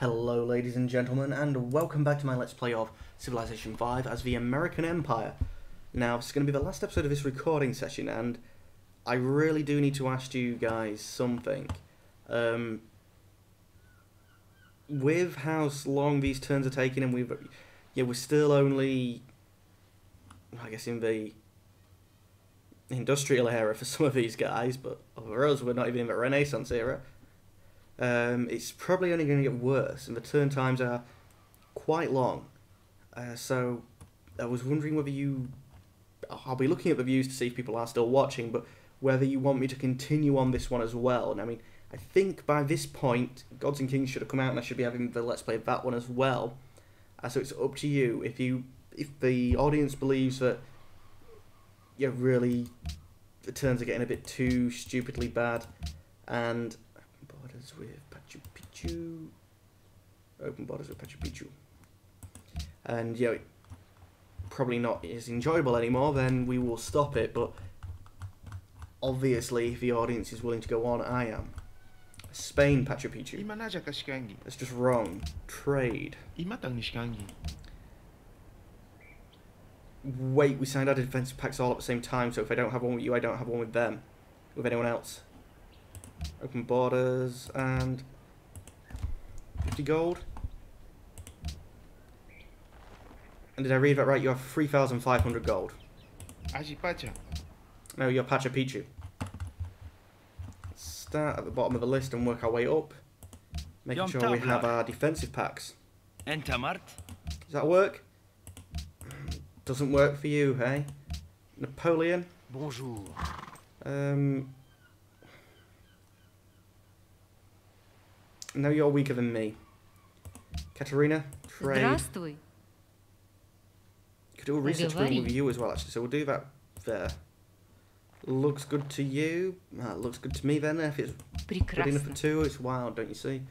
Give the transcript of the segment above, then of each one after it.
Hello ladies and gentlemen, and welcome back to my Let's Play of Civilization V as the American Empire. Now, this is going to be the last episode of this recording session, and I really do need to ask you guys something. With how long these turns are taking, and we're still only, I guess, in the industrial era for some of these guys, but for us, we're not even in the Renaissance era. It's probably only going to get worse, and the turn times are quite long. So I was wondering whether I'll be looking at the views to see if people are still watching, but whether you want me to continue on this one as well. And I mean, I think by this point, Gods and Kings should have come out, and I should be having the Let's Play of that one as well. So it's up to you. If the audience believes that, yeah, really, the turns are getting a bit too stupidly bad, and borders with Machu Picchu, open borders with Machu Picchu, and yeah, probably not as enjoyable anymore, then we will stop it. But obviously, if the audience is willing to go on, I am. Spain, Machu Picchu. That's just wrong. Trade. Wait, we signed our defensive pacts all at the same time, so if I don't have one with you, I don't have one with them. With anyone else. Open borders, and 50 gold. And did I read that right? You have 3,500 gold. No, you're Machu Picchu. Start at the bottom of the list and work our way up. Making sure we have our defensive packs. Does that work? Doesn't work for you, hey? Napoleon? Bonjour. No, you're weaker than me. Katerina, trade. Здравствуй. Could do a research room with you as well, actually, so we'll do that there. Looks good to you. Looks good to me then. If it's good enough for two, it's wild, don't you see?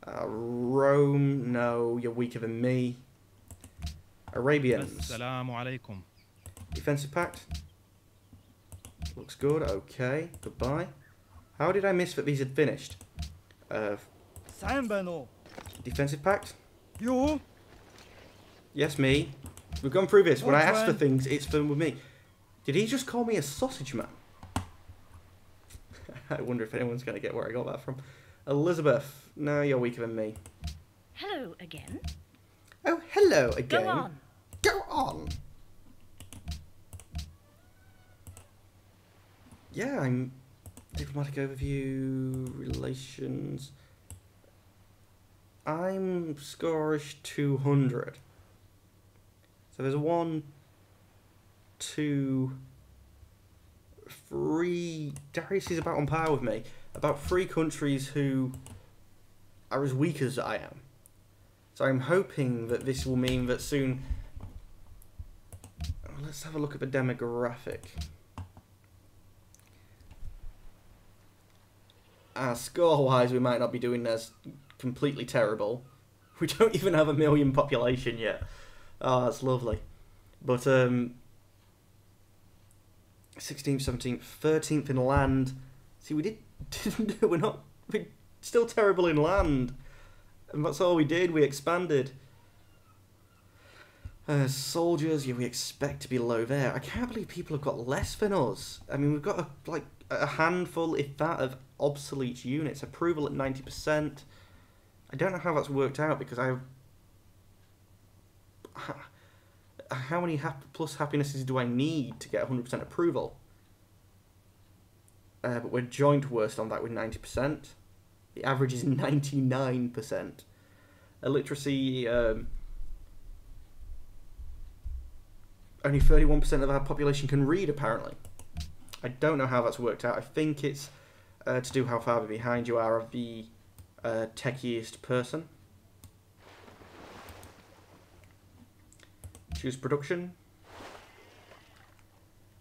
Rome, no, you're weaker than me. Arabians. Assalamu alaikum. Defensive pact. Looks good, okay. Goodbye. How did I miss that these had finished? Defensive pact? You? Yes, me. We've gone through this. When I ask for things, it's for me. Did he just call me a sausage man? I wonder if anyone's going to get where I got that from. Elizabeth. No, you're weaker than me. Hello again. Oh, hello again. Go on. Go on. Yeah, I'm... Diplomatic overview, relations. I'm Scorish 200. So there's 1, 2, 3. Darius is about on par with me. About 3 countries who are as weak as I am. So I'm hoping that this will mean that soon. Let's have a look at the demographic. Score-wise, we might not be doing as completely terrible. We don't even have 1 million population yet. Oh, that's lovely. But 16th, 17th, 13th in land. See, we're still terrible in land, and that's all we did. We expanded. Soldiers, yeah, we expect to be low there. I can't believe people have got less than us. I mean, we've got a handful, if that, of obsolete units. Approval at 90%. I don't know how that's worked out, because I have... How many plus happinesses do I need to get 100% approval? But we're joint worst on that with 90%. The average is 99%. Illiteracy... only 31% of our population can read, apparently. I don't know how that's worked out. I think it's to do how far behind you are of the techiest person. Choose production.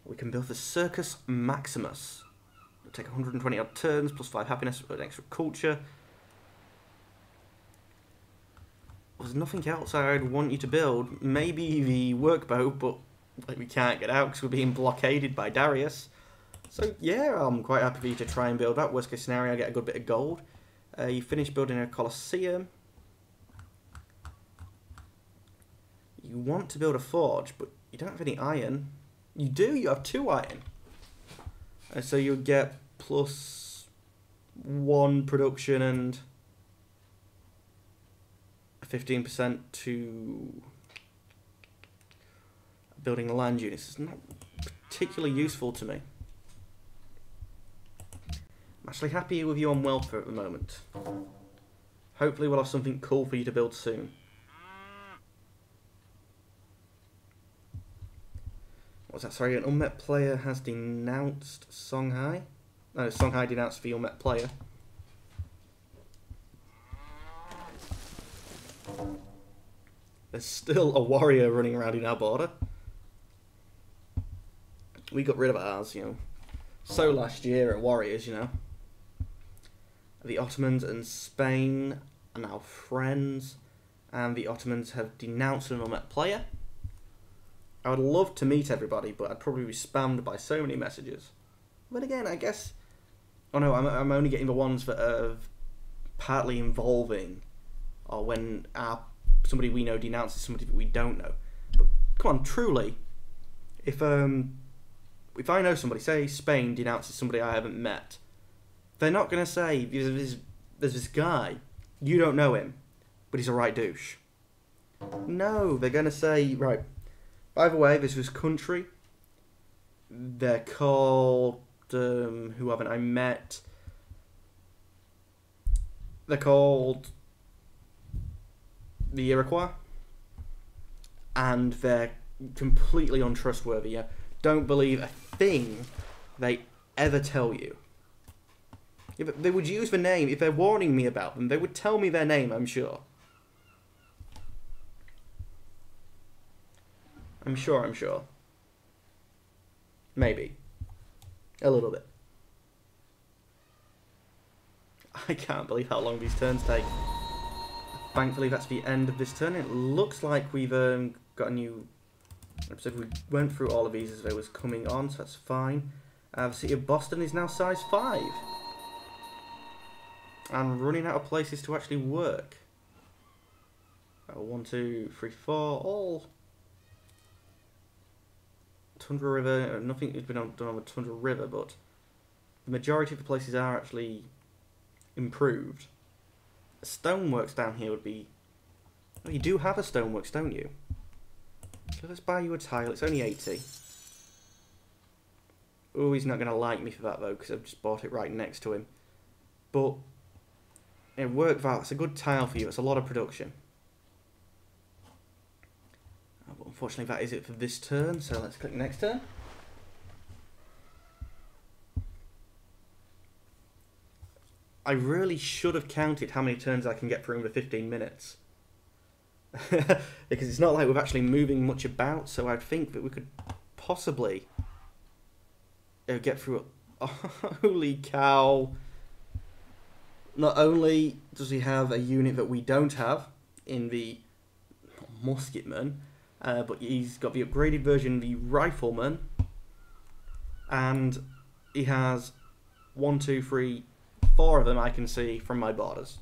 We can build the Circus Maximus. It'll take 120 odd turns, plus 5 happiness, an extra culture. There's nothing else I'd want you to build. Maybe the workboat, but we can't get out because we're being blockaded by Darius. So yeah, I'm quite happy for you to try and build that. Worst case scenario, I get a good bit of gold. You finish building a Colosseum. You want to build a forge, but you don't have any iron. You do, you have 2 iron. And so you'll get +1 production and 15% to building land units. It's not particularly useful to me. I'm actually happy with you on welfare at the moment. Hopefully we'll have something cool for you to build soon. What's that? Sorry, an unmet player has denounced Songhai. No, Songhai denounced the unmet player. There's still a warrior running around in our border. We got rid of ours, you know. So last year at Warriors, you know. The Ottomans and Spain are now friends, and the Ottomans have denounced an unmet player. I would love to meet everybody, but I'd probably be spammed by so many messages. But again, I guess... Oh no, I'm only getting the ones that are partly involving, or when somebody we know denounces somebody that we don't know. But come on, truly, if I know somebody, say Spain denounces somebody I haven't met, they're not going to say, there's this guy, you don't know him, but he's a right douche. No, they're going to say, right, by the way, this was country, they're called, who haven't I met, they're called the Iroquois, and they're completely untrustworthy. Yeah? Don't believe a thing they ever tell you. Yeah, but they would use the name, if they're warning me about them, they would tell me their name, I'm sure. I'm sure. Maybe. A little bit. I can't believe how long these turns take. Thankfully that's the end of this turn. It looks like we've got a new episode. We went through all of these as they was coming on, so that's fine. The city of Boston is now size 5. And running out of places to actually work. 1, 2, 3, 4, all Tundra River. Nothing has been done on the Tundra River, but the majority of the places are actually improved. Stoneworks down here would be... Oh, you do have a stoneworks, don't you? So let's buy you a tile. It's only 80. Oh, he's not going to like me for that, though, because I've just bought it right next to him. But it worked out. It's a good tile for you. It's a lot of production. But unfortunately, that is it for this turn. So let's click next turn. I really should have counted how many turns I can get through in the 15 minutes. Because it's not like we're actually moving much about, so I'd think that we could possibly get through it. Oh, holy cow. Not only does he have a unit that we don't have in the musketman, but he's got the upgraded version of the rifleman, and he has 1, 2, 3, 4 of them I can see from my borders.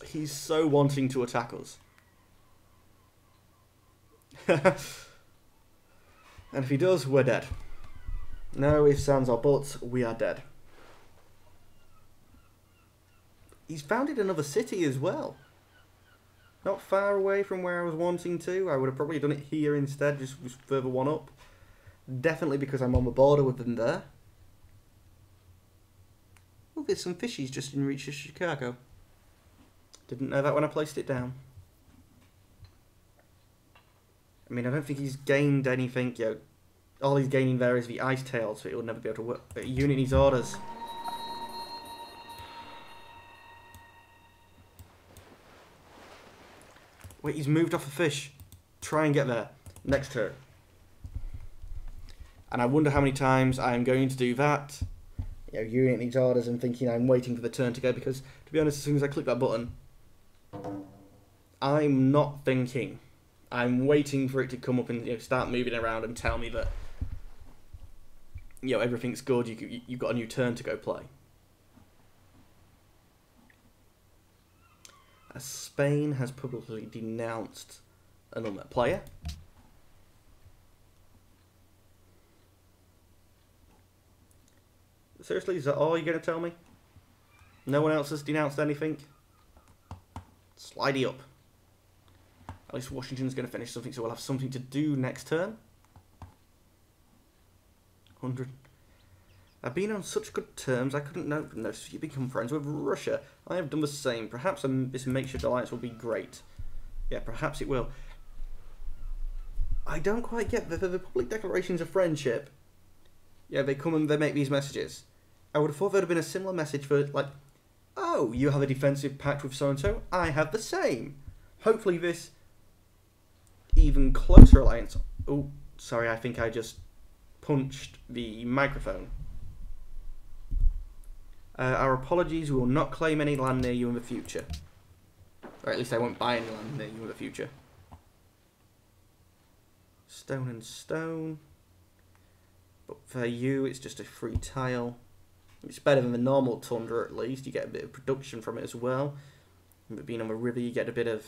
He's so wanting to attack us. And if he does, we're dead. No ifs, ands or buts, we are dead. He's founded another city as well. Not far away from where I was wanting to. I would have probably done it here instead, just further one up. Definitely because I'm on the border with them there. Oh, there's some fishies just in reach of Chicago. Didn't know that when I placed it down. I mean, I don't think he's gained anything, you know. All he's gaining there is the ice tail, so it will never be able to work. The unit needs orders. Wait, he's moved off a fish. Try and get there. Next turn. And I wonder how many times I'm going to do that. You know, unit needs orders and thinking I'm waiting for the turn to go, because, to be honest, as soon as I click that button, I'm not thinking. I'm waiting for it to come up and, you know, start moving around and tell me that, you know, everything's good, you've got a new turn to go play. Spain has publicly denounced an unmet player. Seriously, is that all you're going to tell me? No one else has denounced anything? Slidey up. At least Washington's going to finish something, so we'll have something to do next turn. 100. I've been on such good terms, I couldn't notice you become friends with Russia. I have done the same. Perhaps this makeshift alliance will be great. Yeah, perhaps it will. I don't quite get the public declarations of friendship. Yeah, they come and they make these messages. I would have thought there would have been a similar message for, like, oh, you have a defensive pact with so-and-so, I have the same. Hopefully this even closer alliance... Oh, sorry, I think I just punched the microphone. Our apologies, we will not claim any land near you in the future. Or at least I won't buy any land near you in the future. Stone and stone. But for you, it's just a free tile. It's better than the normal tundra, at least. You get a bit of production from it as well. But being on the river, you get a bit of...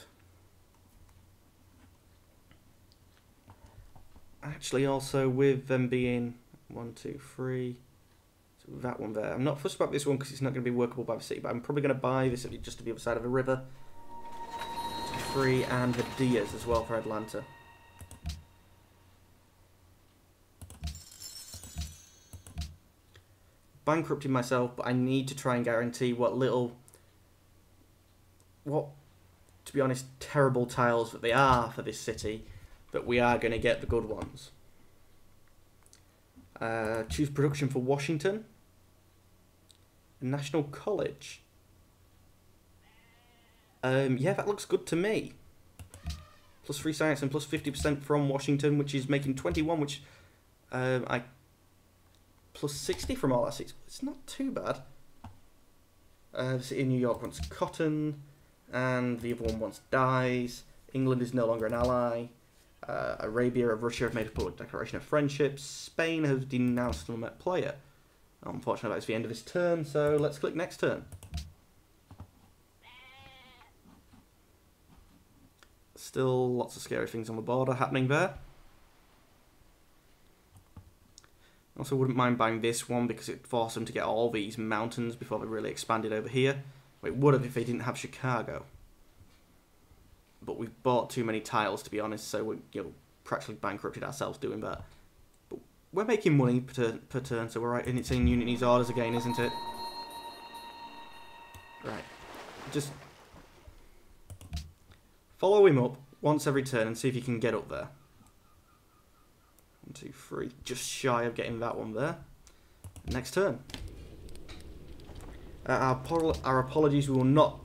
Actually, also with them being 1, 2, 3... So that one there. I'm not fussed about this one because it's not going to be workable by the city, but I'm probably going to buy this just to the other side of the river. 2, 3, and the Diaz as well for Atlanta. Bankrupting myself, but I need to try and guarantee what, to be honest, terrible tiles that they are for this city, that we are going to get the good ones. Choose production for Washington. National College. Yeah, that looks good to me. Plus 3 science and plus 50% from Washington, which is making 21, which plus 60 from all assets. It's not too bad. The city of New York wants cotton, and the other one wants dyes. England is no longer an ally. Arabia and Russia have made a public declaration of friendship. Spain has denounced an unmet player. Unfortunately, that's the end of this turn, so let's click next turn. Still lots of scary things on the border happening there. Also, wouldn't mind buying this one because it forced them to get all these mountains before they really expanded over here. Well, it would have if they didn't have Chicago. But we've bought too many tiles, to be honest, so we practically bankrupted ourselves doing that. But we're making money per turn, so we're right. And it's in unit needs orders again, isn't it? Right. Just follow him up once every turn and see if you can get up there. 1, 2, 3. Just shy of getting that one there. Next turn. Our apologies, we will not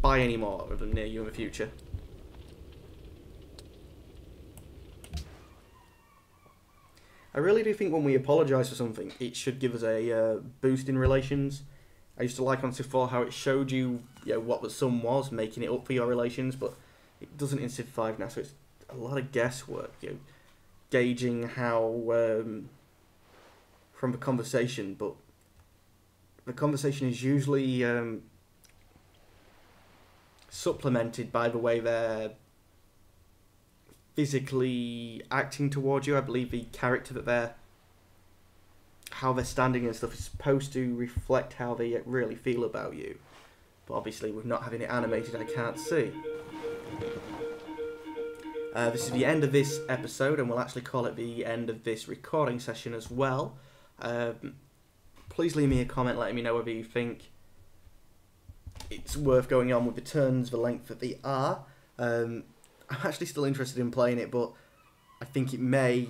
buy any more of them near you in the future. I really do think when we apologise for something, it should give us a boost in relations. I used to like on Civ 4 how it showed you, what the sum was, making it up for your relations, but it doesn't in Civ 5 now, so it's a lot of guesswork, gauging how, from the conversation, but the conversation is usually supplemented by the way they're physically acting towards you. I believe the character that how they're standing and stuff is supposed to reflect how they really feel about you. But obviously with not having it animated, I can't see. This is the end of this episode, and we'll actually call it the end of this recording session as well. Please leave me a comment letting me know whether you think it's worth going on with the turns the length that they are. I'm actually still interested in playing it, but I think it may...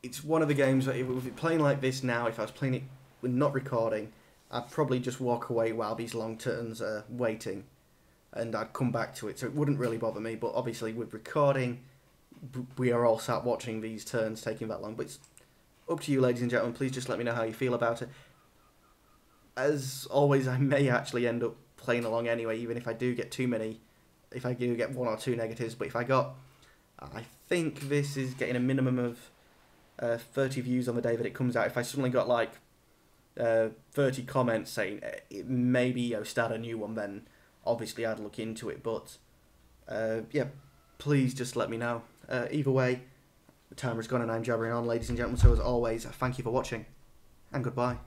it's one of the games that, if it playing like this now, if I was playing it with not recording, I'd probably just walk away while these long turns are waiting, and I'd come back to it, so it wouldn't really bother me. But obviously with recording, we are all sat watching these turns taking that long. But it's up to you, ladies and gentlemen. Please just let me know how you feel about it. As always, I may actually end up playing along anyway, even if I do get too many, if I do get 1 or 2 negatives. But if I think this is getting a minimum of 30 views on the day that it comes out. If I suddenly got like 30 comments saying maybe start a new one, then obviously I'd look into it. But yeah, please just let me know. Either way, the timer has gone and I'm jabbering on, ladies and gentlemen. So as always, thank you for watching and goodbye.